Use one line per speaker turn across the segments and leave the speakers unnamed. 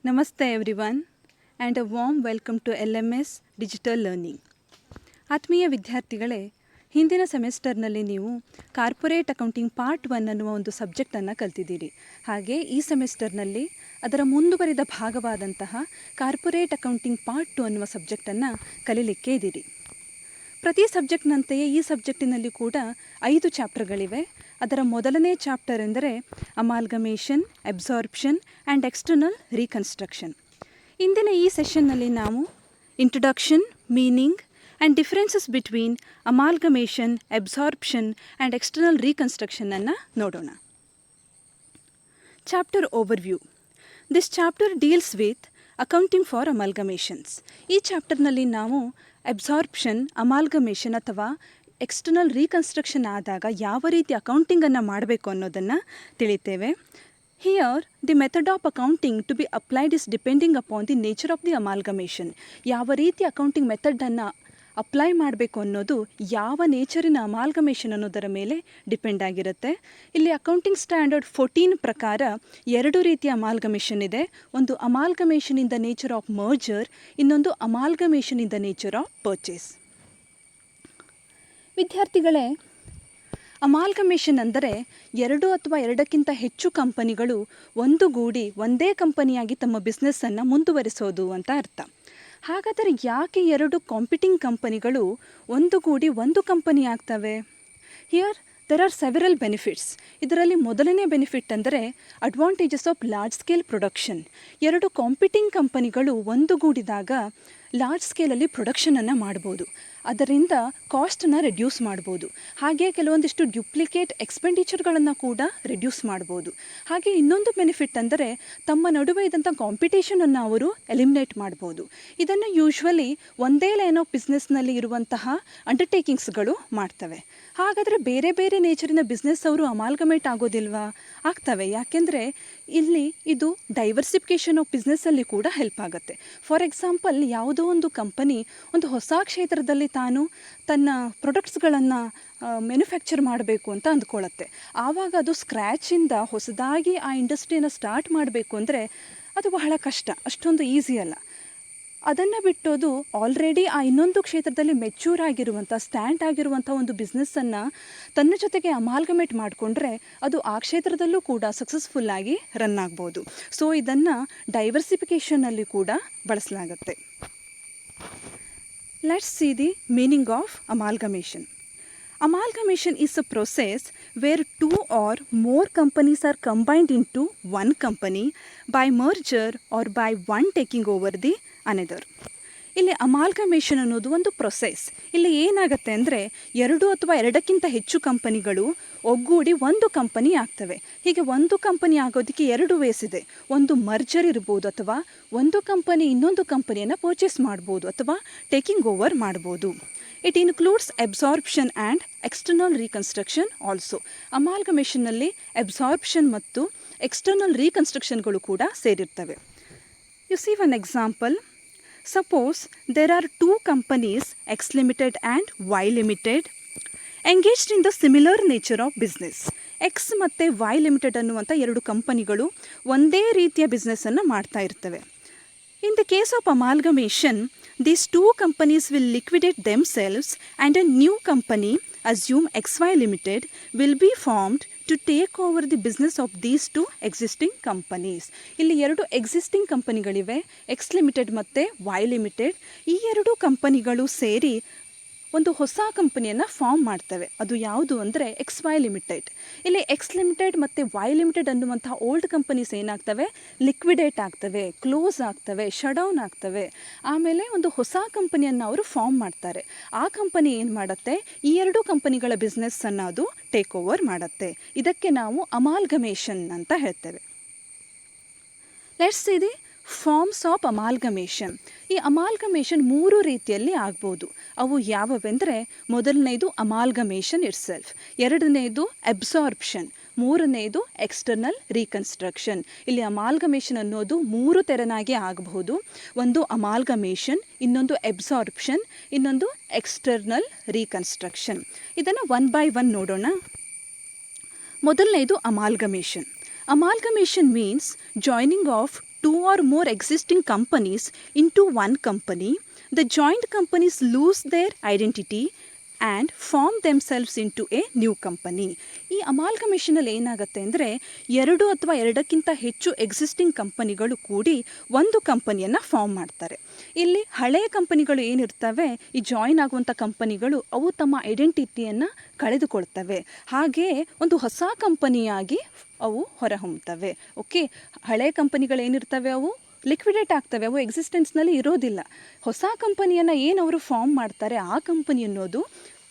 Namaste everyone and a warm welcome to LMS Digital Learning. ಆತ್ಮೀಯ ವಿದ್ಯಾರ್ಥಿಗಳೇ, ಹಿಂದಿನ ಸೆಮೆಸ್ಟರ್ನಲ್ಲಿ ನೀವು ಕಾರ್ಪೊರೇಟ್ ಅಕೌಂಟಿಂಗ್ ಪಾರ್ಟ್ 1 ಅನ್ನುವ ಒಂದು ಸಬ್ಜೆಕ್ಟನ್ನು ಕಲ್ತಿದ್ದೀರಿ. ಹಾಗೆ ಈ ಸೆಮೆಸ್ಟರ್ನಲ್ಲಿ ಅದರ ಮುಂದುವರಿದ ಭಾಗವಾದಂತಹ ಕಾರ್ಪೊರೇಟ್ ಅಕೌಂಟಿಂಗ್ ಪಾರ್ಟ್ 2 ಅನ್ನುವ ಸಬ್ಜೆಕ್ಟನ್ನು ಕಲೀಲಿಕ್ಕೆ ಇದ್ದೀರಿ. ಪ್ರತಿ ಸಬ್ಜೆಕ್ಟ್ನಂತೆಯೇ ಈ ಸಬ್ಜೆಕ್ಟಿನಲ್ಲಿ ಕೂಡ 5 ಚಾಪ್ಟರ್ಗಳಿವೆ. ಅದರ ಮೊದಲನೇ ಚಾಪ್ಟರ್ ಎಂದರೆ amalgamation, absorption and external reconstruction. ಇಂದಿನ ಈ ಸೆಷನ್ನಲ್ಲಿ ನಾವು introduction, meaning and differences between amalgamation, absorption and external reconstruction ಅನ್ನು ನೋಡೋಣ. Chapter overview. This chapter deals with accounting for amalgamations. ಈ ಚಾಪ್ಟರ್ನಲ್ಲಿ ನಾವು ಅಬ್ಸಾರ್ಪ್ಷನ್, ಅಮಾಲ್ಗಮೇಷನ್ ಅಥವಾ ಎಕ್ಸ್ಟರ್ನಲ್ ರೀಕನ್ಸ್ಟ್ರಕ್ಷನ್ ಆದಾಗ ಯಾವ ರೀತಿ ಅಕೌಂಟಿಂಗನ್ನು ಮಾಡಬೇಕು ಅನ್ನೋದನ್ನು ತಿಳಿತೇವೆ. Here the method of accounting to be applied is depending upon the nature of the amalgamation. ಯಾವ ರೀತಿ ಅಕೌಂಟಿಂಗ್ ಮೆಥಡನ್ನು ಅಪ್ಲೈ ಮಾಡಬೇಕು ಅನ್ನೋದು ಯಾವ ನೇಚರಿನ ಅಮಾಲ್ಗಮೇಷನ್ ಅನ್ನೋದರ ಮೇಲೆ ಡಿಪೆಂಡ್ ಆಗಿರುತ್ತೆ. ಇಲ್ಲಿ ಅಕೌಂಟಿಂಗ್ ಸ್ಟ್ಯಾಂಡರ್ಡ್ 14 ಪ್ರಕಾರ 2 ರೀತಿಯ ಅಮಾಲ್ಗಮೇಷನ್ ಇದೆ. ಒಂದು amalgamation in the nature of merger, ಇನ್ನೊಂದು amalgamation in the nature of purchase. ವಿದ್ಯಾರ್ಥಿಗಳೇ, ಅಮಾಲ್ಗಮೇಷನ್ ಅಂದರೆ 2 ಅಥವಾ 2ಕ್ಕಿಂತ ಹೆಚ್ಚು ಕಂಪನಿಗಳು ಒಂದುಗೂಡಿ ಒಂದೇ ಕಂಪನಿಯಾಗಿ ತಮ್ಮ ಬಿಸ್ನೆಸ್ಸನ್ನು ಮುಂದುವರಿಸೋದು ಅಂತ ಅರ್ಥ. ಹಾಗಾದರೆ ಯಾಕೆ 2 ಕಾಂಪಿಟಿಂಗ್ ಕಂಪನಿಗಳು ಒಂದುಗೂಡಿ ಒಂದು ಕಂಪನಿ ಆಗ್ತವೆ? Here there are several benefits. ಇದರಲ್ಲಿ ಮೊದಲನೇ ಬೆನಿಫಿಟ್ ಅಂದರೆ advantages of large scale production. 2 competing ಕಂಪನಿಗಳು ಒಂದುಗೂಡಿದಾಗ ಲಾರ್ಜ್ ಸ್ಕೇಲಲ್ಲಿ ಪ್ರೊಡಕ್ಷನನ್ನು ಮಾಡ್ಬೋದು. ಅದರಿಂದ ಕಾಸ್ಟನ್ನು ರೆಡ್ಯೂಸ್ ಮಾಡ್ಬೋದು. ಹಾಗೆ ಕೆಲವೊಂದಿಷ್ಟು ಡ್ಯೂಪ್ಲಿಕೇಟ್ ಎಕ್ಸ್ಪೆಂಡಿಚರ್ಗಳನ್ನು ಕೂಡ ರೆಡ್ಯೂಸ್ ಮಾಡ್ಬೋದು. ಹಾಗೆ ಇನ್ನೊಂದು ಬೆನಿಫಿಟ್ ಅಂದರೆ ತಮ್ಮ ನಡುವೆ ಇದ್ದಂಥ ಕಾಂಪಿಟೇಷನನ್ನು ಅವರು ಎಲಿಮಿನೇಟ್ ಮಾಡ್ಬೋದು. ಇದನ್ನು ಯೂಶ್ವಲಿ ಒಂದೇ ಲೈನ್ ಆಫ್ ಬಿಸ್ನೆಸ್ನಲ್ಲಿ ಇರುವಂತಹ ಅಂಡರ್ಟೇಕಿಂಗ್ಸ್ಗಳು ಮಾಡ್ತವೆ. ಹಾಗಾದರೆ ಬೇರೆ ಬೇರೆ ನೇಚರಿನ ಬಿಸ್ನೆಸ್ ಅವರು ಅಮಾಲ್ಗಮೇಟ್ ಆಗೋದಿಲ್ವಾ? ಆಗ್ತವೆ. ಯಾಕೆಂದರೆ ಇಲ್ಲಿ ಇದು ಡೈವರ್ಸಿಫಿಕೇಷನ್ ಆಫ್ ಬಿಸ್ನೆಸ್ಸಲ್ಲಿ ಕೂಡ ಹೆಲ್ಪ್ ಆಗುತ್ತೆ. ಫಾರ್ ಎಕ್ಸಾಂಪಲ್, ಯಾವುದೋ ಒಂದು ಕಂಪನಿ ಒಂದು ಹೊಸ ಕ್ಷೇತ್ರದಲ್ಲಿ ತಾನು ತನ್ನ ಪ್ರೊಡಕ್ಟ್ಸ್ಗಳನ್ನು ಮ್ಯಾನುಫ್ಯಾಕ್ಚರ್ ಮಾಡಬೇಕು ಅಂತ ಅಂದ್ಕೊಳ್ಳುತ್ತೆ. ಆವಾಗ ಅದು ಸ್ಕ್ರ್ಯಾಚಿಂದ ಹೊಸದಾಗಿ ಆ ಇಂಡಸ್ಟ್ರಿಯನ್ನು ಸ್ಟಾರ್ಟ್ ಮಾಡಬೇಕು ಅಂದರೆ ಅದು ಬಹಳ ಕಷ್ಟ, ಅಷ್ಟೊಂದು ಈಸಿ ಅಲ್ಲ. ಅದನ್ನು ಬಿಟ್ಟೋದು ಆಲ್ರೆಡಿ ಆ ಇನ್ನೊಂದು ಕ್ಷೇತ್ರದಲ್ಲಿ ಮೆಚ್ಯೂರ್ ಆಗಿರುವಂಥ, ಸ್ಟ್ಯಾಂಡ್ ಆಗಿರುವಂಥ ಒಂದು ಬಿಸ್ನೆಸ್ಸನ್ನು ತನ್ನ ಜೊತೆಗೆ ಅಮಾಲ್ಗಮೇಟ್ ಮಾಡಿಕೊಂಡ್ರೆ ಅದು ಆ ಕ್ಷೇತ್ರದಲ್ಲೂ ಕೂಡ ಸಕ್ಸಸ್ಫುಲ್ಲಾಗಿ ರನ್ ಆಗ್ಬೋದು. ಸೊ ಇದನ್ನು ಡೈವರ್ಸಿಫಿಕೇಷನಲ್ಲಿ ಕೂಡ ಬಳಸಲಾಗುತ್ತೆ. Let's see the meaning of amalgamation. Amalgamation is a process where 2 or more companies are combined into one company by merger or by one taking over the another. ಇಲ್ಲಿ ಅಮಾಲ್ಗಮೇಷನ್ ಅನ್ನೋದು ಒಂದು process. ಇಲ್ಲಿ ಏನಾಗುತ್ತೆ ಅಂದರೆ 2 ಅಥವಾ 2ಕ್ಕಿಂತ ಹೆಚ್ಚು ಕಂಪನಿಗಳು ಒಗ್ಗೂಡಿ ಒಂದು ಕಂಪನಿ ಆಗ್ತವೆ. ಹೀಗೆ ಒಂದು ಕಂಪನಿ ಆಗೋದಕ್ಕೆ 2 ವೇಸ್ ಇದೆ. ಒಂದು ಮರ್ಜರ್ ಇರ್ಬೋದು, ಅಥವಾ ಒಂದು ಕಂಪನಿ ಇನ್ನೊಂದು ಕಂಪನಿಯನ್ನು ಪರ್ಚೇಸ್ ಮಾಡ್ಬೋದು, ಅಥವಾ ಟೇಕಿಂಗ್ ಓವರ್ ಮಾಡ್ಬೋದು. It includes absorption and external reconstruction also. ಅಮಾಲ್ಗಮೇಷನ್ನಲ್ಲಿ ಅಬ್ಸಾರ್ಪ್ಷನ್ ಮತ್ತು ಎಕ್ಸ್ಟರ್ನಲ್ ರೀಕನ್ಸ್ಟ್ರಕ್ಷನ್ಗಳು ಕೂಡ ಸೇರಿರ್ತವೆ. You see one example. Suppose there are 2 companies, X Limited and Y Limited, engaged in the similar nature of business. X ಮತ್ತು Y Limited ಅನ್ನುವಂಥ 2 ಕಂಪನಿಗಳು ಒಂದೇ ರೀತಿಯ ಬಿಸ್ನೆಸ್ಸನ್ನು ಮಾಡ್ತಾ ಇರ್ತವೆ. In the case of amalgamation, these 2 companies will liquidate themselves and a new company, assume XY Limited, will be formed to take over the business of these 2 existing companies. ಇಲ್ಲಿ 2 existing ಕಂಪನಿಗಳಿವೆ, X limited ಮತ್ತು Y limited. ಈ 2 ಕಂಪನಿಗಳು ಸೇರಿ ಒಂದು ಹೊಸ ಕಂಪನಿಯನ್ನು form ಮಾಡ್ತವೆ. ಅದು ಯಾವುದು ಅಂದರೆ ಎಕ್ಸ್ ವೈ ಲಿಮಿಟೆಡ್. ಇಲ್ಲಿ ಎಕ್ಸ್ ಲಿಮಿಟೆಡ್ ಮತ್ತು ವೈ ಲಿಮಿಟೆಡ್ ಅನ್ನುವಂಥ ಓಲ್ಡ್ ಕಂಪನೀಸ್ ಏನಾಗ್ತವೆ, ಲಿಕ್ವಿಡೇಟ್ ಆಗ್ತವೆ, ಕ್ಲೋಸ್ ಆಗ್ತವೆ, ಶಡೌನ್ ಆಗ್ತವೆ. ಆಮೇಲೆ ಒಂದು ಹೊಸ ಕಂಪನಿಯನ್ನು ಅವರು ಫಾರ್ಮ್ ಮಾಡ್ತಾರೆ. ಆ ಕಂಪನಿ ಏನು ಮಾಡುತ್ತೆ, ಈ 2 ಕಂಪನಿಗಳ ಬಿಸ್ನೆಸ್ಸನ್ನು ಅದು ಟೇಕ್ ಓವರ್ ಮಾಡುತ್ತೆ. ಇದಕ್ಕೆ ನಾವು ಅಮಾಲ್ಗಮೇಷನ್ ಅಂತ ಹೇಳ್ತೇವೆ. Let's see the forms of amalgamation. ಈ ಅಮಾಲ್ಗಮೇಷನ್ 3 ರೀತಿಯಲ್ಲಿ ಆಗ್ಬೋದು. ಅವು ಯಾವುವೆಂದರೆ, ಮೊದಲನೇದು ಅಮಾಲ್ಗಮೇಷನ್ ಇಟ್ ಸೆಲ್ಫ್, ಎರಡನೇದು ಅಬ್ಸಾರ್ಪ್ಷನ್, ಮೂರನೇದು ಎಕ್ಸ್ಟರ್ನಲ್ ರೀಕನ್ಸ್ಟ್ರಕ್ಷನ್. ಇಲ್ಲಿ ಅಮಾಲ್ಗಮೇಷನ್ ಅನ್ನೋದು 3 ತೆರನಾಗಿ ಆಗಬಹುದು. ಒಂದು ಅಮಾಲ್ಗಮೇಷನ್, ಇನ್ನೊಂದು ಅಬ್ಸಾರ್ಪ್ಷನ್, ಇನ್ನೊಂದು ಎಕ್ಸ್ಟರ್ನಲ್ ರೀಕನ್ಸ್ಟ್ರಕ್ಷನ್. ಇದನ್ನು 1 by 1 ನೋಡೋಣ. ಮೊದಲನೇದು amalgamation. Amalgamation means joining of two or more existing companies into one company, the joint companies lose their identity and form themselves into a new company. ಈ ಅಮಾಲ್ಗಮೇಷನಲ್ಲಿ ಏನಾಗುತ್ತೆ ಅಂದರೆ ಎರಡು ಅಥವಾ ಎರಡಕ್ಕಿಂತ ಹೆಚ್ಚು ಎಕ್ಸಿಸ್ಟಿಂಗ್ ಕಂಪನಿಗಳು ಕೂಡಿ ಒಂದು ಕಂಪನಿಯನ್ನು ಫಾರ್ಮ್ ಮಾಡ್ತಾರೆ. ಇಲ್ಲಿ ಹಳೆಯ ಕಂಪನಿಗಳು ಏನಿರ್ತವೆ, ಈ ಜಾಯಿನ್ ಆಗುವಂಥ ಕಂಪನಿಗಳು ಅವು ತಮ್ಮ ಐಡೆಂಟಿಟಿಯನ್ನು ಕಳೆದುಕೊಳ್ತವೆ. ಹಾಗೆಯೇ ಒಂದು ಹೊಸ ಕಂಪನಿಯಾಗಿ ಅವು ಹೊರಹೊಮ್ಮುತ್ತವೆ. ಓಕೆ, ಹಳೆಯ ಕಂಪನಿಗಳೇನಿರ್ತವೆ ಅವು ಲಿಕ್ವಿಡೇಟ್ ಆಗ್ತವೆ, ಅವು ಎಕ್ಸಿಸ್ಟೆನ್ಸ್ನಲ್ಲಿ ಇರೋದಿಲ್ಲ. ಹೊಸ ಕಂಪನಿಯನ್ನು ಏನು ಅವರು ಫಾರ್ಮ್ ಮಾಡ್ತಾರೆ ಆ ಕಂಪನಿ ಅನ್ನೋದು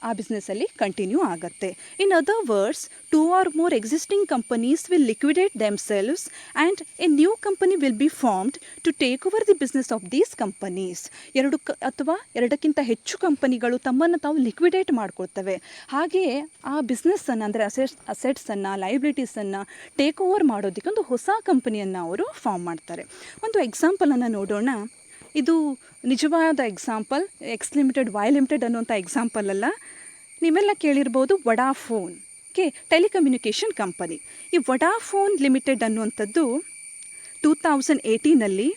ಆ ಬಿಸ್ನೆಸ್ಸಲ್ಲಿ ಕಂಟಿನ್ಯೂ ಆಗುತ್ತೆ. In other words, two or more existing companies will liquidate themselves and a new company will be formed to take over the business of these companies. ಅಥವಾ ಎರಡಕ್ಕಿಂತ ಹೆಚ್ಚು ಕಂಪನಿಗಳು ತಮ್ಮನ್ನು ತಾವು ಲಿಕ್ವಿಡೇಟ್ ಮಾಡ್ಕೊಳ್ತವೆ. ಹಾಗೆಯೇ ಆ ಬಿಸ್ನೆಸ್ಸನ್ನು ಅಂದರೆ ಅಸೆಟ್ಸನ್ನು ಲಯಬಿಲಿಟೀಸನ್ನು ಟೇಕ್ ಓವರ್ ಮಾಡೋದಕ್ಕೆ ಒಂದು ಹೊಸ ಕಂಪನಿಯನ್ನು ಅವರು ಫಾರ್ಮ್ ಮಾಡ್ತಾರೆ. ಒಂದು ಎಕ್ಸಾಂಪಲನ್ನು ನೋಡೋಣ. ಇದು ನಿಜವಾದ example, X limited Y limited ಅನ್ನುವಂಥ ಎಕ್ಸಾಂಪಲ್ ಅಲ್ಲ. ನೀವೆಲ್ಲ ಕೇಳಿರ್ಬೋದು ವಡಾಫೋನ್. Okay, telecommunication company. ಈ ವಡಾಫೋನ್ ಲಿಮಿಟೆಡ್ ಅನ್ನುವಂಥದ್ದು 2018ನಲ್ಲಿ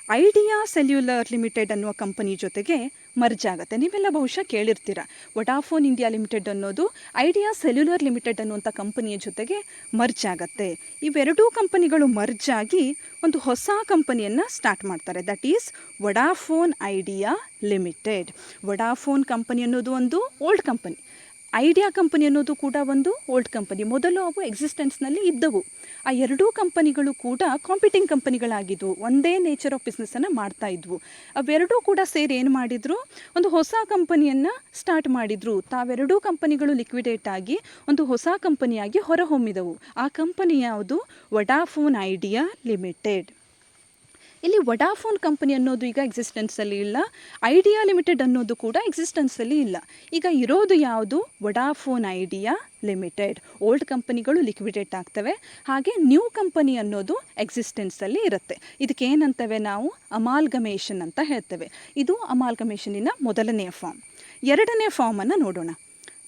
ಐಡಿಯಾ ಸೆಲ್ಯುಲರ್ ಲಿಮಿಟೆಡ್ ಅನ್ನುವ ಕಂಪನಿ ಜೊತೆಗೆ ಮರ್ಜ್ ಆಗುತ್ತೆ. ನೀವೆಲ್ಲ ಬಹುಶಃ ಕೇಳಿರ್ತೀರ, ವಡಾಫೋನ್ ಇಂಡಿಯಾ ಲಿಮಿಟೆಡ್ ಅನ್ನೋದು ಐಡಿಯಾ ಸೆಲ್ಯುಲರ್ ಲಿಮಿಟೆಡ್ ಅನ್ನುವಂಥ ಕಂಪನಿಯ ಜೊತೆಗೆ ಮರ್ಜ್ ಆಗುತ್ತೆ. ಇವೆರಡೂ ಕಂಪನಿಗಳು ಮರ್ಜ್ ಆಗಿ ಒಂದು ಹೊಸ ಕಂಪನಿಯನ್ನು ಸ್ಟಾರ್ಟ್ ಮಾಡ್ತಾರೆ. That is Vodafone idea limited. Vodafone company ಅನ್ನೋದು ಒಂದು ಓಲ್ಡ್ ಕಂಪನಿ, ಐಡಿಯಾ ಕಂಪನಿ ಅನ್ನೋದು ಕೂಡ ಒಂದು ಓಲ್ಡ್ ಕಂಪನಿ. ಮೊದಲು ಅವು ಎಕ್ಸಿಸ್ಟೆನ್ಸ್ನಲ್ಲಿ ಇದ್ದವು. ಆ ಎರಡೂ ಕಂಪನಿಗಳು ಕೂಡ ಕಾಂಪಿಟಿಂಗ್ ಕಂಪನಿಗಳಾಗಿದ್ವು, ಒಂದೇ ನೇಚರ್ ಆಫ್ ಬಿಸ್ನೆಸ್ಸನ್ನು ಮಾಡ್ತಾ ಇದ್ವು. ಅವೆರಡೂ ಕೂಡ ಸೇರಿ ಏನು ಮಾಡಿದರು, ಒಂದು ಹೊಸ ಕಂಪನಿಯನ್ನು ಸ್ಟಾರ್ಟ್ ಮಾಡಿದರು. ತಾವೆರಡೂ ಕಂಪನಿಗಳು ಲಿಕ್ವಿಡೇಟ್ ಆಗಿ ಒಂದು ಹೊಸ ಕಂಪನಿಯಾಗಿ ಹೊರಹೊಮ್ಮಿದವು. ಆ ಕಂಪನಿ ಯಾವುದು? Vodafone idea limited. ಇಲ್ಲಿ ವಡಾಫೋನ್ ಕಂಪನಿ ಅನ್ನೋದು ಈಗ ಎಕ್ಸಿಸ್ಟೆನ್ಸಲ್ಲಿ ಇಲ್ಲ, ಐಡಿಯಾ ಲಿಮಿಟೆಡ್ ಅನ್ನೋದು ಕೂಡ ಎಕ್ಸಿಸ್ಟೆನ್ಸಲ್ಲಿ ಇಲ್ಲ. ಈಗ ಇರೋದು ಯಾವುದು? Vodafone idea limited. ಓಲ್ಡ್ ಕಂಪನಿಗಳು ಲಿಕ್ವಿಡೇಟ್ ಆಗ್ತವೆ, ಹಾಗೆ ನ್ಯೂ ಕಂಪನಿ ಅನ್ನೋದು ಎಕ್ಸಿಸ್ಟೆನ್ಸಲ್ಲಿ ಇರುತ್ತೆ. ಇದಕ್ಕೇನಂತವೆ ನಾವು? ಅಮಾಲ್ಗಮೇಷನ್ ಅಂತ ಹೇಳ್ತೇವೆ. ಇದು ಅಮಾಲ್ಗಮೇಷನಿನ ಮೊದಲನೆಯ ಫಾರ್ಮ್. ಎರಡನೇ ಫಾರ್ಮನ್ನು ನೋಡೋಣ.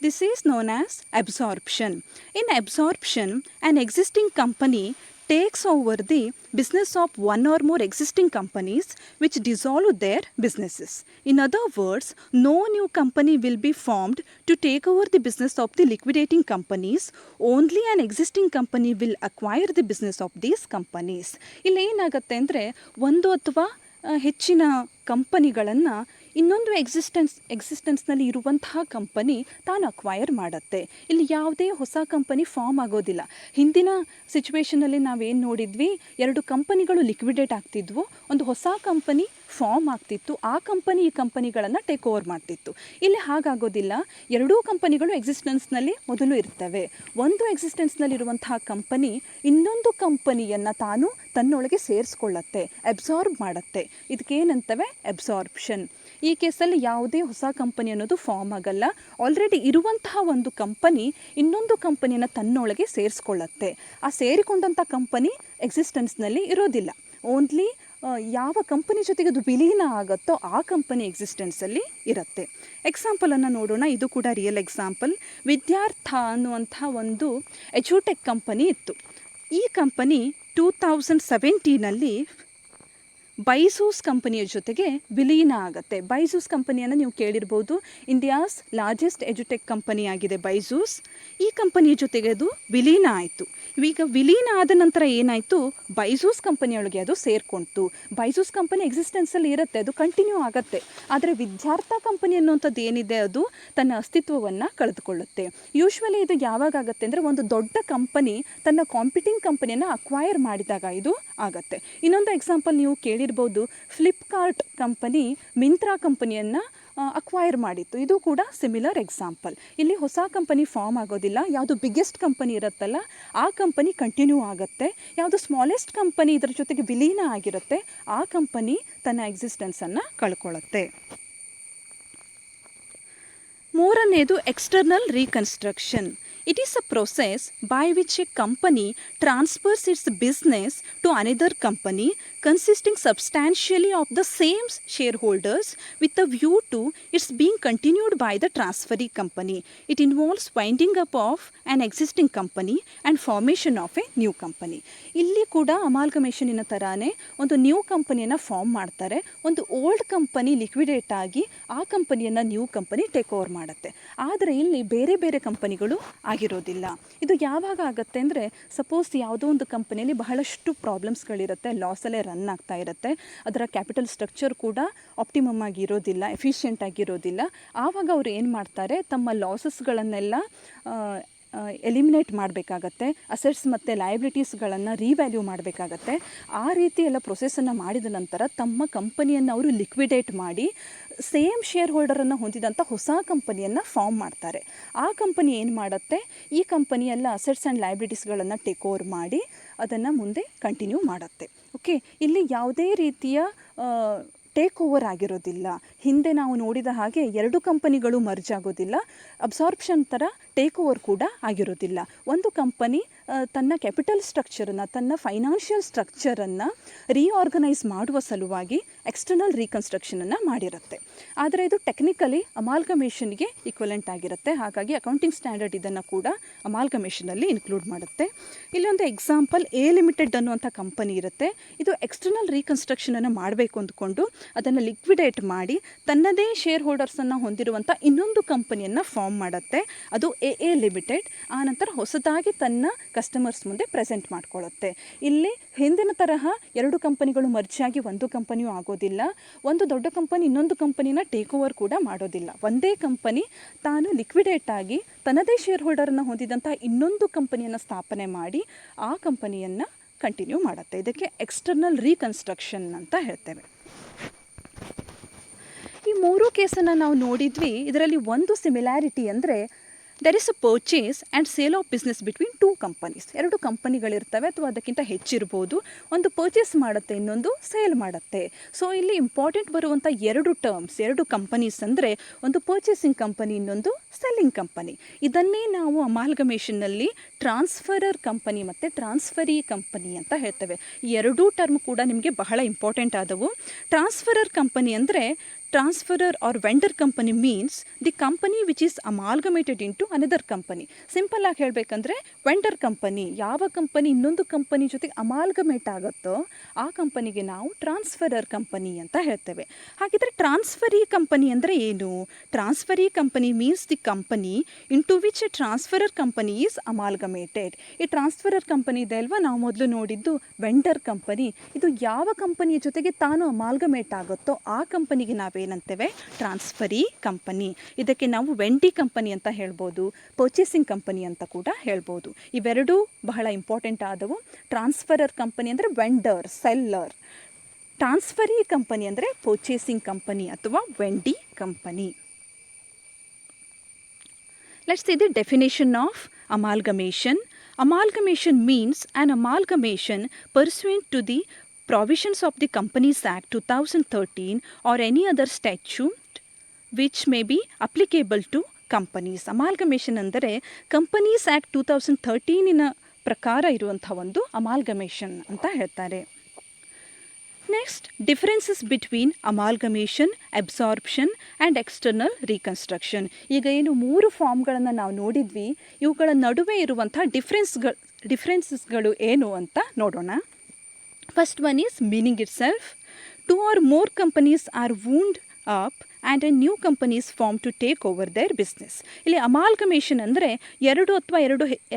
This is known as absorption. In absorption, an existing company takes over the business of one or more existing companies which dissolve their businesses. In other words, no new company will be formed to take over the business of the liquidating companies. Only an existing company will acquire the business of these companies. ಇಲ್ಲಿ ಏನಾಗುತ್ತೆ ಅಂದರೆ ಒಂದು ಅಥವಾ ಹೆಚ್ಚಿನ ಕಂಪನಿಗಳನ್ನು ಇನ್ನೊಂದು ಎಕ್ಸಿಸ್ಟೆನ್ಸ್ನಲ್ಲಿ ಇರುವಂತಹ company ತಾನು ಅಕ್ವೈರ್ ಮಾಡುತ್ತೆ. ಇಲ್ಲಿ ಯಾವುದೇ ಹೊಸ ಕಂಪನಿ ಫಾರ್ಮ್ ಆಗೋದಿಲ್ಲ. ಹಿಂದಿನ ಸಿಚುವೇಷನಲ್ಲಿ ನಾವೇನು ನೋಡಿದ್ವಿ, ಎರಡು ಕಂಪನಿಗಳು ಲಿಕ್ವಿಡೇಟ್ ಆಗ್ತಿದ್ವು, ಒಂದು ಹೊಸ ಕಂಪನಿ ಫಾರ್ಮ್ ಆಗ್ತಿತ್ತು, ಆ ಕಂಪನಿ ಈ ಕಂಪನಿಗಳನ್ನು ಟೇಕ್ ಓವರ್ ಮಾಡ್ತಿತ್ತು. ಇಲ್ಲಿ ಹಾಗಾಗೋದಿಲ್ಲ. ಎರಡೂ ಕಂಪನಿಗಳು ಎಕ್ಸಿಸ್ಟೆನ್ಸ್ನಲ್ಲಿ ಮೊದಲು ಇರ್ತವೆ. ಒಂದು ಎಕ್ಸಿಸ್ಟೆನ್ಸ್ನಲ್ಲಿರುವಂತಹ ಕಂಪನಿ ಇನ್ನೊಂದು ಕಂಪನಿಯನ್ನು ತಾನು ತನ್ನೊಳಗೆ ಸೇರಿಸ್ಕೊಳ್ಳುತ್ತೆ, ಅಬ್ಸಾರ್ಬ್ ಮಾಡುತ್ತೆ. ಇದಕ್ಕೇನಂತವೆ? ಅಬ್ಸಾರ್ಪ್ಷನ್. ಈ ಕೇಸಲ್ಲಿ ಯಾವುದೇ ಹೊಸ ಕಂಪನಿ ಅನ್ನೋದು ಫಾರ್ಮ್ ಆಗಲ್ಲ. ಆಲ್ರೆಡಿ ಇರುವಂತಹ ಒಂದು ಕಂಪನಿ ಇನ್ನೊಂದು ಕಂಪನಿಯನ್ನು ತನ್ನೊಳಗೆ ಸೇರಿಸ್ಕೊಳ್ಳುತ್ತೆ. ಆ ಸೇರಿಕೊಂಡಂಥ ಕಂಪನಿ ಎಕ್ಸಿಸ್ಟೆನ್ಸ್ನಲ್ಲಿ ಇರೋದಿಲ್ಲ. ಓನ್ಲಿ ಯಾವ ಕಂಪನಿ ಜೊತೆಗೆ ಅದು ವಿಲೀನ ಆಗುತ್ತೋ ಆ ಕಂಪನಿ ಎಕ್ಸಿಸ್ಟೆನ್ಸಲ್ಲಿ ಇರುತ್ತೆ. ಎಕ್ಸಾಂಪಲನ್ನು ನೋಡೋಣ. ಇದು ಕೂಡ ರಿಯಲ್ ಎಕ್ಸಾಂಪಲ್. ವಿದ್ಯಾರ್ಥ ಅನ್ನುವಂಥ ಒಂದು ಎಜುಟೆಕ್ ಕಂಪನಿ ಇತ್ತು. ಈ ಕಂಪನಿ 2017ನಲ್ಲಿ ಬೈಜೂಸ್ ಕಂಪನಿಯ ಜೊತೆಗೆ ವಿಲೀನ ಆಗುತ್ತೆ. ಬೈಜೂಸ್ ಕಂಪನಿಯನ್ನು ನೀವು ಕೇಳಿರ್ಬೋದು. ಇಂಡಿಯಾಸ್ ಲಾರ್ಜೆಸ್ಟ್ ಎಜುಟೆಕ್ ಕಂಪನಿ ಆಗಿದೆ ಬೈಜೂಸ್. ಈ ಕಂಪನಿಯ ಜೊತೆಗೆ ಅದು ವಿಲೀನ ಆಯಿತು. ಈಗ ವಿಲೀನ ಆದ ನಂತರ ಏನಾಯಿತು? ಬೈಜೂಸ್ ಕಂಪನಿಯೊಳಗೆ ಅದು ಸೇರಿಕೊಳ್ತು. ಬೈಜೂಸ್ ಕಂಪನಿ ಎಕ್ಸಿಸ್ಟೆನ್ಸಲ್ಲಿ ಇರುತ್ತೆ, ಅದು ಕಂಟಿನ್ಯೂ ಆಗುತ್ತೆ. ಆದರೆ ವಿದ್ಯಾರ್ಥ ಕಂಪನಿ ಅನ್ನುವಂಥದ್ದು ಏನಿದೆ ಅದು ತನ್ನ ಅಸ್ತಿತ್ವವನ್ನು ಕಳೆದುಕೊಳ್ಳುತ್ತೆ. ಯೂಶ್ವಲಿ ಇದು ಯಾವಾಗ ಆಗುತ್ತೆ ಅಂದರೆ ಒಂದು ದೊಡ್ಡ ಕಂಪನಿ ತನ್ನ ಕಾಂಪಿಟಿಂಗ್ ಕಂಪನಿಯನ್ನು ಅಕ್ವೈರ್ ಮಾಡಿದಾಗ ಇದು ಆಗುತ್ತೆ. ಇನ್ನೊಂದು ಎಕ್ಸಾಂಪಲ್ ನೀವು ಕೇಳಿರ್ಬೋದು. ಫ್ಲಿಪ್ಕಾರ್ಟ್ ಕಂಪನಿ ಮಿಂತ್ರಾ ಕಂಪನಿಯನ್ನು ಅಕ್ವೈರ್ ಮಾಡಿತ್ತು. ಇದು ಕೂಡ ಸಿಮಿಲರ್ ಎಕ್ಸಾಂಪಲ್. ಇಲ್ಲಿ ಹೊಸ ಕಂಪನಿ ಫಾರ್ಮ್ ಆಗೋದಿಲ್ಲ. ಯಾವುದು ಬಿಗ್ಗೆಸ್ಟ್ ಕಂಪನಿ ಇರುತ್ತಲ್ಲ ಆ ಕಂಪನಿ ಕಂಟಿನ್ಯೂ ಆಗುತ್ತೆ. ಯಾವುದು ಸ್ಮಾಲೆಸ್ಟ್ ಕಂಪನಿ ಇದರ ಜೊತೆಗೆ ವಿಲೀನ ಆಗಿರುತ್ತೆ ಆ ಕಂಪನಿ ತನ್ನ ಎಕ್ಸಿಸ್ಟೆನ್ಸನ್ನು ಕಳ್ಕೊಳ್ಳುತ್ತೆ. ಮೂರನೇದು external reconstruction. It is a process by which a company transfers its business to another company consisting substantially of the same shareholders with a view to its being continued by the transferee company. It involves winding up of an existing company and formation of a new company. ಇಲ್ಲಿ ಕೂಡ ಅಮಾಲ್ಗಮೇಷನಿನ ಥರಾನೇ ಒಂದು new ಕಂಪನಿಯನ್ನು form ಮಾಡ್ತಾರೆ. ಒಂದು old company liquidate ಆಗಿ ಆ ಕಂಪನಿಯನ್ನು ನ್ಯೂ ಕಂಪನಿ ಟೇಕ್ ಓವರ್ ಮಾಡುತ್ತೆ. ಆದರೆ ಇಲ್ಲಿ ಬೇರೆ ಬೇರೆ ಕಂಪನಿಗಳು ಆಗಿರೋದಿಲ್ಲ. ಇದು ಯಾವಾಗ ಆಗುತ್ತೆ ಅಂದರೆ, ಸಪೋಸ್ ಯಾವುದೋ ಒಂದು ಕಂಪನಿಯಲ್ಲಿ ಬಹಳಷ್ಟು ಪ್ರಾಬ್ಲಮ್ಸ್ಗಳಿರುತ್ತೆ, ಲಾಸಲ್ಲೇ ರನ್ ಆಗ್ತಾ ಇರುತ್ತೆ, ಅದರ ಕ್ಯಾಪಿಟಲ್ ಸ್ಟ್ರಕ್ಚರ್ ಕೂಡ ಆಪ್ಟಿಮಮ್ ಆಗಿರೋದಿಲ್ಲ, ಎಫಿಷಿಯೆಂಟ್ ಆಗಿರೋದಿಲ್ಲ. ಆವಾಗ ಅವರು ಏನು ಮಾಡ್ತಾರೆ, ತಮ್ಮ ಲಾಸಸ್ಗಳನ್ನೆಲ್ಲ ಎಲಿಮಿನೇಟ್ ಮಾಡಬೇಕಾಗತ್ತೆ, ಅಸೆಟ್ಸ್ ಮತ್ತು ಲಯಬಿಲಿಟೀಸ್ಗಳನ್ನು ರೀವ್ಯಾಲ್ಯೂ ಮಾಡಬೇಕಾಗತ್ತೆ. ಆ ರೀತಿ ಎಲ್ಲ ಪ್ರೊಸೆಸನ್ನು ಮಾಡಿದ ನಂತರ ತಮ್ಮ ಕಂಪನಿಯನ್ನು ಅವರು ಲಿಕ್ವಿಡೇಟ್ ಮಾಡಿ ಸೇಮ್ ಶೇರ್ ಹೋಲ್ಡರನ್ನು ಹೊಂದಿದಂಥ ಹೊಸ ಕಂಪನಿಯನ್ನು ಫಾರ್ಮ್ ಮಾಡ್ತಾರೆ. ಆ ಕಂಪನಿ ಏನು ಮಾಡುತ್ತೆ, ಈ ಕಂಪನಿಯೆಲ್ಲ ಅಸೆಟ್ಸ್ ಆ್ಯಂಡ್ ಲಯಬಿಲಿಟೀಸ್ಗಳನ್ನು ಟೇಕ್ ಓವರ್ ಮಾಡಿ ಅದನ್ನು ಮುಂದೆ ಕಂಟಿನ್ಯೂ ಮಾಡುತ್ತೆ. ಓಕೆ, ಇಲ್ಲಿ ಯಾವುದೇ ರೀತಿಯ ಟೇಕ್ ಓವರ್ ಆಗಿರೋದಿಲ್ಲ. ಹಿಂದೆ ನಾವು ನೋಡಿದ ಹಾಗೆ ಎರಡು ಕಂಪನಿಗಳು ಮರ್ಜ್ ಆಗೋದಿಲ್ಲ, ಅಬ್ಸಾರ್ಪ್ಷನ್ ಥರ ಟೇಕ್ ಓವರ್ ಕೂಡ ಆಗಿರೋದಿಲ್ಲ. ಒಂದು ಕಂಪನಿ ತನ್ನ ಕ್ಯಾಪಿಟಲ್ ಸ್ಟ್ರಕ್ಚರನ್ನು, ತನ್ನ ಫೈನಾನ್ಷಿಯಲ್ ಸ್ಟ್ರಕ್ಚರನ್ನು ರೀಆರ್ಗನೈಸ್ ಮಾಡುವ ಸಲುವಾಗಿ ಎಕ್ಸ್ಟರ್ನಲ್ ರೀಕನ್ಸ್ಟ್ರಕ್ಷನನ್ನು ಮಾಡಿರುತ್ತೆ. ಆದರೆ ಇದು ಟೆಕ್ನಿಕಲಿ ಅಮಾಲ್ಗಮೇಷನ್ಗೆ ಈಕ್ವಲೆಂಟ್ ಆಗಿರುತ್ತೆ. ಹಾಗಾಗಿ ಅಕೌಂಟಿಂಗ್ ಸ್ಟ್ಯಾಂಡರ್ಡ್ ಇದನ್ನು ಕೂಡ ಅಮಾಲ್ಗಮೇಷನಲ್ಲಿ ಇನ್ಕ್ಲೂಡ್ ಮಾಡುತ್ತೆ. ಇಲ್ಲೊಂದು ಎಕ್ಸಾಂಪಲ್, ಎ ಲಿಮಿಟೆಡ್ ಅನ್ನುವಂಥ ಕಂಪನಿ ಇರುತ್ತೆ. ಇದು ಎಕ್ಸ್ಟರ್ನಲ್ ರೀಕನ್ಸ್ಟ್ರಕ್ಷನನ್ನು ಮಾಡಬೇಕು ಅಂದ್ಕೊಂಡು ಅದನ್ನು ಲಿಕ್ವಿಡೇಟ್ ಮಾಡಿ ತನ್ನದೇ ಶೇರ್ ಹೋಲ್ಡರ್ಸನ್ನು ಹೊಂದಿರುವಂಥ ಇನ್ನೊಂದು ಕಂಪನಿಯನ್ನು ಫಾರ್ಮ್ ಮಾಡುತ್ತೆ. ಅದು ಎ ಲಿಮಿಟೆಡ್. ಆನಂತರ ಹೊಸದಾಗಿ ತನ್ನ ಕಸ್ಟಮರ್ಸ್ ಮುಂದೆ ಪ್ರೆಸೆಂಟ್ ಮಾಡ್ಕೊಳ್ಳುತ್ತೆ. ಇಲ್ಲಿ ಹಿಂದಿನ ತರಹ ಎರಡು ಕಂಪನಿಗಳು ಮರ್ಜಾಗಿ ಒಂದು ಕಂಪನಿಯೂ ಆಗೋದಿಲ್ಲ, ಒಂದು ದೊಡ್ಡ ಕಂಪನಿ ಇನ್ನೊಂದು ಕಂಪನಿನ ಟೇಕ್ ಓವರ್ ಕೂಡ ಮಾಡೋದಿಲ್ಲ. ಒಂದೇ ಕಂಪನಿ ತಾನು ಲಿಕ್ವಿಡೇಟ್ ಆಗಿ ತನ್ನದೇ ಶೇರ್ ಹೋಲ್ಡರನ್ನು ಹೊಂದಿದಂಥ ಇನ್ನೊಂದು ಕಂಪನಿಯನ್ನು ಸ್ಥಾಪನೆ ಮಾಡಿ ಆ ಕಂಪನಿಯನ್ನು ಕಂಟಿನ್ಯೂ ಮಾಡುತ್ತೆ. ಇದಕ್ಕೆ ಎಕ್ಸ್ಟರ್ನಲ್ ರೀಕನ್ಸ್ಟ್ರಕ್ಷನ್ ಅಂತ ಹೇಳ್ತೇವೆ. ಈ ಮೂರು ಕೇಸನ್ನು ನಾವು ನೋಡಿದ್ವಿ. ಇದರಲ್ಲಿ ಒಂದು ಸಿಮಿಲ್ಯಾರಿಟಿ ಅಂದರೆ, there is a purchase and sale of business between two companies. ಎರಡು ಕಂಪನಿಗಳಿರ್ತವೆ ಅಥವಾ ಅದಕ್ಕಿಂತ ಹೆಚ್ಚಿರ್ಬೋದು. ಒಂದು ಪರ್ಚೇಸ್ ಮಾಡುತ್ತೆ, ಇನ್ನೊಂದು ಸೇಲ್ ಮಾಡುತ್ತೆ. ಸೊ ಇಲ್ಲಿ ಇಂಪಾರ್ಟೆಂಟ್ ಬರುವಂಥ ಎರಡು ಟರ್ಮ್ಸ್, ಎರಡು ಕಂಪನೀಸ್ ಅಂದರೆ ಒಂದು ಪರ್ಚೇಸಿಂಗ್ ಕಂಪನಿ, ಇನ್ನೊಂದು ಸೆಲ್ಲಿಂಗ್ ಕಂಪನಿ. ಇದನ್ನೇ ನಾವು ಅಮಾಲ್ಗಮೇಷನ್ನಲ್ಲಿ ಟ್ರಾನ್ಸ್ಫರರ್ ಕಂಪನಿ ಮತ್ತು ಟ್ರಾನ್ಸ್ಫರಿ ಕಂಪನಿ ಅಂತ ಹೇಳ್ತೇವೆ. ಈ ಎರಡೂ ಟರ್ಮ್ ಕೂಡ ನಿಮಗೆ ಬಹಳ ಇಂಪಾರ್ಟೆಂಟ್ ಆದವು. ಟ್ರಾನ್ಸ್ಫರರ್ ಕಂಪನಿ ಅಂದರೆ, transferor or vendor company means the company which is amalgamated into another company. Simple ಆಗಿ ಹೇಳಬೇಕಂದ್ರೆ, ವೆಂಡರ್ ಕಂಪನಿ ಯಾವ ಕಂಪನಿ ಇನ್ನೊಂದು ಕಂಪನಿ ಜೊತೆಗೆ ಅಮಾಲ್ಗಮೇಟ್ ಆಗುತ್ತೋ ಆ ಕಂಪನಿಗೆ ನಾವು ಟ್ರಾನ್ಸ್ಫರರ್ ಕಂಪನಿ ಅಂತ ಹೇಳ್ತೇವೆ. ಹಾಗಿದ್ರೆ ಟ್ರಾನ್ಸ್ಫರಿ ಕಂಪನಿ ಅಂದರೆ ಏನು? Transferee company means the company into which A transferor company is amalgamated. ಈ ಟ್ರಾನ್ಸ್ಫರರ್ ಕಂಪನಿ ಇದೆ ಅಲ್ವಾ, ನಾವು ಮೊದಲು ನೋಡಿದ್ದು ವೆಂಡರ್ ಕಂಪನಿ. ಇದು ಯಾವ ಕಂಪನಿಯ ಜೊತೆಗೆ ತಾನು ಅಮಾಲ್ಗಮೇಟ್ ಆಗುತ್ತೋ ಆ ಕಂಪನಿಗೆ ನಾವೇನಂತೇವೆ, ಟ್ರಾನ್ಸ್ಫರಿ ಕಂಪನಿ. ಇದಕ್ಕೆ ನಾವು ವೆಂಡಿ ಕಂಪನಿ ಅಂತ ಹೇಳ್ಬೋದು, ಪರ್ಚೇಸಿಂಗ್ ಕಂಪನಿ ಅಂತ ಕೂಡ ಹೇಳ್ಬೋದು. ಇವೆರಡೂ ಬಹಳ ಇಂಪಾರ್ಟೆಂಟ್ ಆದವು. ಟ್ರಾನ್ಸ್ಫರರ್ ಕಂಪನಿ ಅಂದರೆ ವೆಂಡರ್, ಸೆಲ್ಲರ್. ಟ್ರಾನ್ಸ್ಫರಿ ಕಂಪನಿ ಅಂದರೆ ಪರ್ಚೇಸಿಂಗ್ ಕಂಪನಿ ಅಥವಾ Wendy company. Let's see the definition of amalgamation. Amalgamation means an amalgamation pursuant to the provisions of the Companies Act 2013 or any other statute which may be applicable to companies. Amalgamation ಅಂದರೆ companies act 2013 ಪ್ರಕಾರ ಇರುವಂಥ ಒಂದು amalgamation ಅಂತ ಹೇಳ್ತಾರೆ. Next, differences between amalgamation, absorption and external reconstruction. ಈಗ ಏನು ಮೂರು ಫಾರ್ಮ್ಗಳನ್ನು ನಾವು ನೋಡಿದ್ವಿ, ಇವುಗಳ ನಡುವೆ ಇರುವಂಥ ಡಿಫ್ರೆನ್ಸಸ್ಗಳು ಏನು ಅಂತ ನೋಡೋಣ. First one is meaning itself. Two or more companies are wound up and a new companies form to take over their business. ಇಲ್ಲಿ ಅಮಾಲ್ಗಮೇಷನ್ ಅಂದರೆ ಎರಡು ಅಥವಾ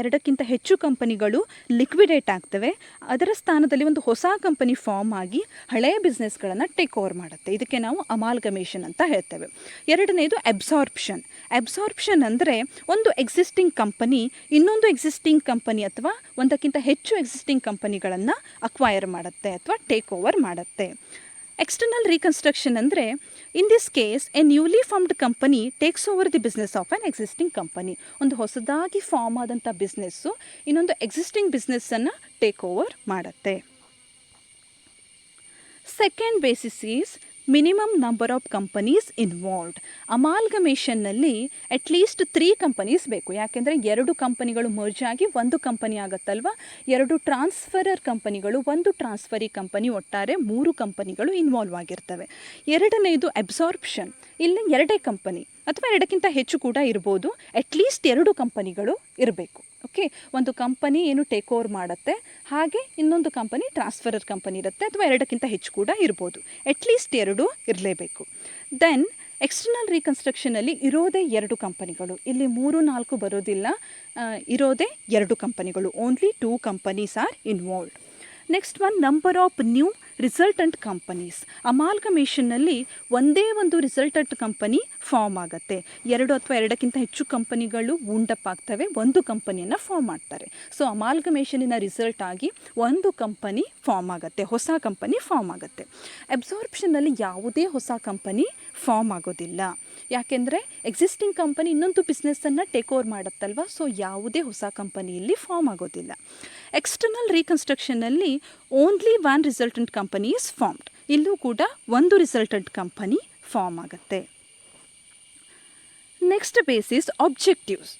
ಎರಡಕ್ಕಿಂತ ಹೆಚ್ಚು ಕಂಪನಿಗಳು ಲಿಕ್ವಿಡೇಟ್ ಆಗ್ತವೆ. ಅದರ ಸ್ಥಾನದಲ್ಲಿ ಒಂದು ಹೊಸ ಕಂಪನಿ ಫಾರ್ಮ್ ಆಗಿ ಹಳೆಯ ಬಿಸ್ನೆಸ್ಗಳನ್ನು ಟೇಕ್ ಓವರ್ ಮಾಡುತ್ತೆ. ಇದಕ್ಕೆ ನಾವು ಅಮಾಲ್ಗಮೇಷನ್ ಅಂತ ಹೇಳ್ತೇವೆ. ಎರಡನೇದು ಅಬ್ಸಾರ್ಪ್ಷನ್. ಅಬ್ಸಾರ್ಪ್ಷನ್ ಅಂದರೆ ಒಂದು ಎಕ್ಸಿಸ್ಟಿಂಗ್ ಕಂಪನಿ ಇನ್ನೊಂದು ಎಕ್ಸಿಸ್ಟಿಂಗ್ ಕಂಪನಿ ಅಥವಾ ಒಂದಕ್ಕಿಂತ ಹೆಚ್ಚು ಎಕ್ಸಿಸ್ಟಿಂಗ್ ಕಂಪನಿಗಳನ್ನು ಅಕ್ವೈರ್ ಮಾಡುತ್ತೆ ಅಥವಾ ಟೇಕ್ ಓವರ್ ಮಾಡುತ್ತೆ. ಎಕ್ಸ್ಟರ್ನಲ್ ರೀಕನ್ಸ್ಟ್ರಕ್ಷನ್ ಅಂದರೆ, in this case a newly formed company takes over the business of an existing company. ಒಂದು ಹೊಸದಾಗಿ ಫಾರ್ಮ್ ಆದಂಥ ಬಿಸ್ನೆಸ್ಸು ಇನ್ನೊಂದು ಎಕ್ಸಿಸ್ಟಿಂಗ್ ಬಿಸ್ನೆಸ್ಸನ್ನು ಟೇಕ್ ಓವರ್ ಮಾಡುತ್ತೆ. Second basis is minimum number of companies involved. ಅಮಾಲ್ಗಮೇಷನ್ನಲ್ಲಿ at least 3 companies ಬೇಕು. ಯಾಕೆಂದರೆ 2 ಕಂಪನಿಗಳು ಮರ್ಜ್ ಆಗಿ ಒಂದು ಕಂಪನಿ ಆಗುತ್ತಲ್ವ, 2 ಟ್ರಾನ್ಸ್ಫರರ್ ಕಂಪನಿಗಳು, 1 ಟ್ರಾನ್ಸ್ಫರಿ ಕಂಪನಿ, ಒಟ್ಟಾರೆ 3 ಕಂಪನಿಗಳು ಇನ್ವಾಲ್ವ್ ಆಗಿರ್ತವೆ. ಎರಡನೇದು ಅಬ್ಸಾರ್ಪ್ಷನ್. ಇಲ್ಲಿ 2 ಕಂಪನಿ ಅಥವಾ 2ಕ್ಕಿಂತ ಹೆಚ್ಚು ಕೂಡ ಇರ್ಬೋದು. ಅಟ್ಲೀಸ್ಟ್ 2 ಕಂಪನಿಗಳು ಇರಬೇಕು. ಓಕೆ, ಒಂದು ಕಂಪನಿ ಏನು ಟೇಕ್ ಓವರ್ ಮಾಡುತ್ತೆ, ಹಾಗೆ ಇನ್ನೊಂದು ಕಂಪನಿ ಟ್ರಾನ್ಸ್ಫರರ್ ಕಂಪನಿ ಇರುತ್ತೆ, ಅಥವಾ 2ಕ್ಕಿಂತ ಹೆಚ್ಚು ಕೂಡ ಇರ್ಬೋದು. ಅಟ್ಲೀಸ್ಟ್ 2 ಇರಲೇಬೇಕು. ದೆನ್ ಎಕ್ಸ್ಟರ್ನಲ್ ರೀಕನ್ಸ್ಟ್ರಕ್ಷನಲ್ಲಿ ಇರೋದೇ 2 ಕಂಪನಿಗಳು. ಇಲ್ಲಿ 3-4 ಬರೋದಿಲ್ಲ, ಇರೋದೇ 2 ಕಂಪನಿಗಳು. Only 2 companies are involved. Next one, number of new resultant companies. ಅಮಾಲ್ಗಮೇಷನ್ನಲ್ಲಿ ಒಂದೇ ಒಂದು ರಿಸಲ್ಟೆಂಟ್ ಕಂಪನಿ ಫಾರ್ಮ್ ಆಗುತ್ತೆ. 2 ಅಥವಾ 2ಕ್ಕಿಂತ ಹೆಚ್ಚು ಕಂಪನಿಗಳು ವೂಂಡಪ್ ಆಗ್ತವೆ, ಒಂದು ಕಂಪನಿಯನ್ನು ಫಾರ್ಮ್ ಮಾಡ್ತಾರೆ. ಸೊ ಅಮಾಲ್ಗಮೇಷನಿನ ರಿಸಲ್ಟ್ ಆಗಿ ಒಂದು ಕಂಪನಿ ಫಾರ್ಮ್ ಆಗುತ್ತೆ, ಹೊಸ ಕಂಪನಿ ಫಾರ್ಮ್ ಆಗುತ್ತೆ. ಅಬ್ಸಾರ್ಪ್ಷನ್ನಲ್ಲಿ ಯಾವುದೇ ಹೊಸ ಕಂಪನಿ ಫಾರ್ಮ್ ಆಗೋದಿಲ್ಲ. ಯಾಕೆಂದರೆ ಎಕ್ಸಿಸ್ಟಿಂಗ್ ಕಂಪನಿ ಇನ್ನೊಂದು ಬಿಸ್ನೆಸ್ಸನ್ನು ಟೇಕ್ ಓವರ್ ಮಾಡುತ್ತಲ್ವ, ಸೊ ಯಾವುದೇ ಹೊಸ ಕಂಪನಿ ಇಲ್ಲಿ ಫಾರ್ಮ್ ಆಗೋದಿಲ್ಲ. ಎಕ್ಸ್ಟರ್ನಲ್ ರೀಕನ್ಸ್ಟ್ರಕ್ಷನ್ನಲ್ಲಿ only 1 resultant company is formed. ಇಲ್ಲೂ ಕೂಡ ಒಂದು ರಿಸಲ್ಟೆಂಟ್ ಕಂಪನಿ ಫಾರ್ಮ್ ಆಗುತ್ತೆ. Next basis objectives.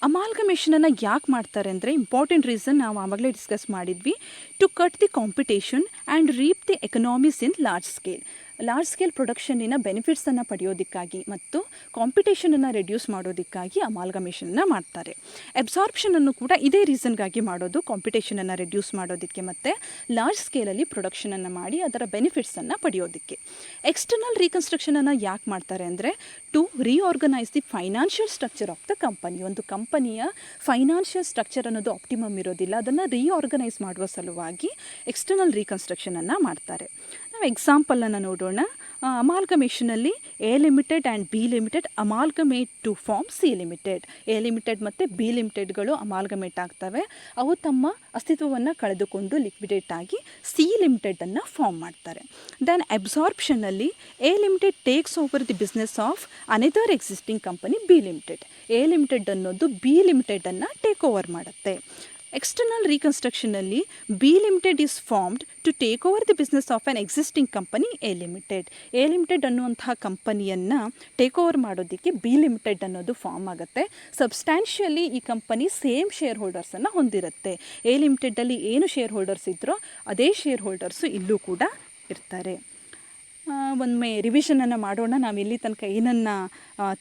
ಅಮಾಲ್ಗಮೇಷನನ್ನು ಯಾಕೆ ಮಾಡ್ತಾರೆ ಅಂದರೆ, ಇಂಪಾರ್ಟೆಂಟ್ ರೀಸನ್ ನಾವು ಆವಾಗಲೇ ಡಿಸ್ಕಸ್ ಮಾಡಿದ್ವಿ, to cut the competition and reap the economies in large scale. Large scale ಪ್ರೊಡಕ್ಷನ್ನಿನ ಬೆನಿಫಿಟ್ಸನ್ನು ಪಡೆಯೋದಕ್ಕಾಗಿ ಮತ್ತು ಕಾಂಪಿಟೇಷನನ್ನು ರೆಡ್ಯೂಸ್ ಮಾಡೋದಕ್ಕಾಗಿ ಅಮಾಲ್ಗಮೇಷನನ್ನು ಮಾಡ್ತಾರೆ. ಅಬ್ಸಾರ್ಪ್ಷನನ್ನು ಕೂಡ ಇದೇ ರೀಸನ್ಗಾಗಿ ಮಾಡೋದು, ಕಾಂಪಿಟೇಷನನ್ನು ರೆಡ್ಯೂಸ್ ಮಾಡೋದಕ್ಕೆ ಮತ್ತು ಲಾರ್ಜ್ ಸ್ಕೇಲಲ್ಲಿ ಪ್ರೊಡಕ್ಷನನ್ನು ಮಾಡಿ ಅದರ ಬೆನಿಫಿಟ್ಸನ್ನು ಪಡೆಯೋದಕ್ಕೆ. ಎಕ್ಸ್ಟರ್ನಲ್ ರೀಕನ್ಸ್ಟ್ರಕ್ಷನನ್ನು ಯಾಕೆ ಮಾಡ್ತಾರೆ ಅಂದರೆ, to reorganise the financial structure of the company. ಒಂದು ಕಂಪನಿಯ ಫೈನಾನ್ಷಿಯಲ್ ಸ್ಟ್ರಕ್ಚರ್ ಅನ್ನೋದು ಆಪ್ಟಿಮಮ್ ಇರೋದಿಲ್ಲ, ಅದನ್ನು ರೀಆರ್ಗನೈಸ್ ಮಾಡುವ ಸಲುವಾಗಿ ಎಕ್ಸ್ಟರ್ನಲ್ ರೀಕನ್ಸ್ಟ್ರಕ್ಷನನ್ನು ಮಾಡ್ತಾರೆ. ನಾವು ಎಕ್ಸಾಂಪಲನ್ನು ನೋಡೋಣ. ಅಮಾಲ್ಗಮೇಷನಲ್ಲಿ A limited and B limited amalgamate to form C limited. A limited ಮತ್ತು ಬಿ ಲಿಮಿಟೆಡ್ಗಳು ಅಮಾಲ್ಗಮೇಟ್ ಆಗ್ತವೆ. ಅವು ತಮ್ಮ ಅಸ್ತಿತ್ವವನ್ನು ಕಳೆದುಕೊಂಡು ಲಿಕ್ವಿಡೇಟ್ ಆಗಿ ಸಿ ಲಿಮಿಟೆಡನ್ನು ಫಾರ್ಮ್ ಮಾಡ್ತಾರೆ. ದೆನ್ ಅಬ್ಸಾರ್ಪ್ಷನ್ನಲ್ಲಿ A limited takes over the business of another existing company B limited. A limited ಅನ್ನೋದು ಬಿ ಲಿಮಿಟೆಡನ್ನು ಟೇಕ್ ಓವರ್ ಮಾಡುತ್ತೆ. ಎಕ್ಸ್ಟರ್ನಲ್ ರೀಕನ್ಸ್ಟ್ರಕ್ಷನ್ನಲ್ಲಿ B limited is formed to take over the business of an existing company A limited. A limited ಅನ್ನುವಂತಹ ಕಂಪನಿಯನ್ನು take over ಮಾಡೋದಕ್ಕೆ B limited ಅನ್ನೋದು form ಆಗುತ್ತೆ. ಸಬ್ಸ್ಟ್ಯಾನ್ಷಿಯಲಿ ಈ ಕಂಪನಿ ಸೇಮ್ ಶೇರ್ ಹೋಲ್ಡರ್ಸನ್ನು ಹೊಂದಿರುತ್ತೆ. ಎ ಲಿಮಿಟೆಡಲ್ಲಿ ಏನು ಶೇರ್ ಹೋಲ್ಡರ್ಸ್ ಇದ್ದರೋ ಅದೇ ಶೇರ್ ಹೋಲ್ಡರ್ಸು ಇಲ್ಲೂ ಕೂಡ ಇರ್ತಾರೆ. ಒಮ್ಮೆ ರಿವಿಷನನ್ನು ಮಾಡೋಣ, ನಾವು ಇಲ್ಲಿ ತನಕ ಏನನ್ನು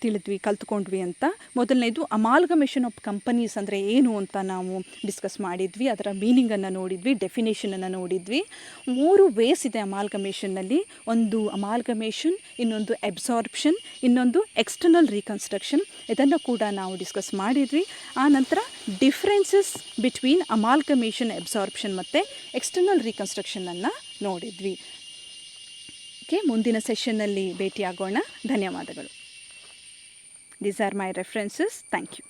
ತಿಳಿದ್ವಿ, ಕಲ್ತ್ಕೊಂಡ್ವಿ ಅಂತ. ಮೊದಲನೇದು ಅಮಾಲ್ಗಮೇಷನ್ ಆಫ್ ಕಂಪನೀಸ್ ಅಂದರೆ ಏನು ಅಂತ ನಾವು ಡಿಸ್ಕಸ್ ಮಾಡಿದ್ವಿ, ಅದರ ಮೀನಿಂಗನ್ನು ನೋಡಿದ್ವಿ, ಡೆಫಿನೇಷನನ್ನು ನೋಡಿದ್ವಿ. 3 ವೇಸ್ ಇದೆ ಅಮಾಲ್ಗಮೇಷನ್ನಲ್ಲಿ. ಒಂದು ಅಮಾಲ್ಗಮೇಷನ್, ಇನ್ನೊಂದು ಅಬ್ಸಾರ್ಪ್ಷನ್, ಇನ್ನೊಂದು ಎಕ್ಸ್ಟರ್ನಲ್ ರೀಕನ್ಸ್ಟ್ರಕ್ಷನ್. ಇದನ್ನು ಕೂಡ ನಾವು ಡಿಸ್ಕಸ್ ಮಾಡಿದ್ವಿ. ಆ ನಂತರ ಡಿಫ್ರೆನ್ಸಸ್ ಬಿಟ್ವೀನ್ ಅಮಾಲ್ಗಮೇಷನ್, ಅಬ್ಸಾರ್ಪ್ಷನ್ ಮತ್ತು ಎಕ್ಸ್ಟರ್ನಲ್ ರೀಕನ್ಸ್ಟ್ರಕ್ಷನನ್ನು ನೋಡಿದ್ವಿ. ಮುಂದಿನ ಸೆಷನ್ನಲ್ಲಿ ಭೇಟಿಯಾಗೋಣ. ಧನ್ಯವಾದಗಳು. These are my references. Thank you.